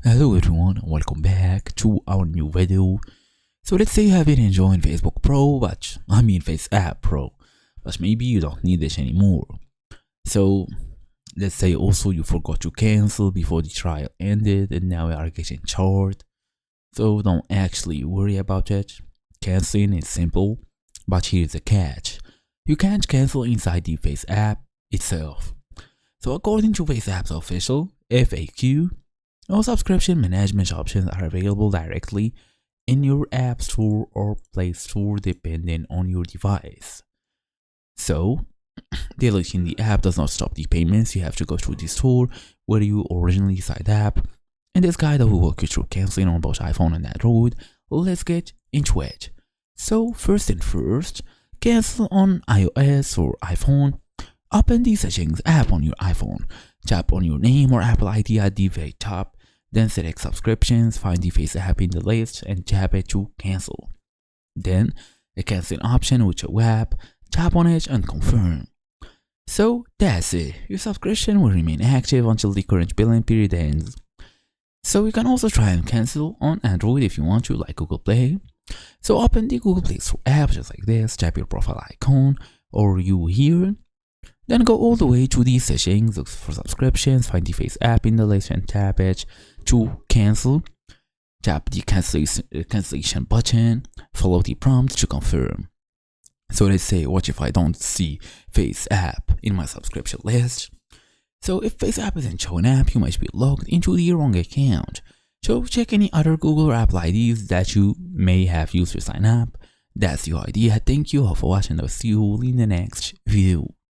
Hello everyone and welcome back to our new video. So let's say you have been enjoying Facebook Pro, FaceApp Pro, but maybe you don't need this anymore. So let's say also you forgot to cancel before the trial ended and now you are getting charged. So don't actually worry about it. Canceling is simple, but here's the catch. You can't cancel inside the FaceApp itself. So according to FaceApp's official FAQ, all subscription management options are available directly in your App Store or Play Store depending on your device. So, deleting the app does not stop the payments. You have to go through the store where you originally signed up. In this guide, I will walk you through canceling on both iPhone and Android. Let's get into it. So, first and first, cancel on iOS or iPhone. Open the Settings app on your iPhone. Tap on your name or Apple ID at the very top. Then select subscriptions, find the FaceApp in the list and tap it to cancel. Then the cancel option with your app, tap on it and confirm. So that's it. Your subscription will remain active until the current billing period ends. So you can also try and cancel on Android if you want to, like Google Play. So open the Google Play Store app just like this, tap your profile icon or you here. Then go all the way to the settings, look for subscriptions, find the FaceApp in the list and tap it to cancel. Tap the cancellation button, follow the prompt to confirm. So let's say, what if I don't see FaceApp in my subscription list? So if FaceApp isn't showing up, you might be logged into the wrong account. So check any other Google or Apple IDs that you may have used to sign up. That's your idea. Thank you all for watching. I'll see you in the next video.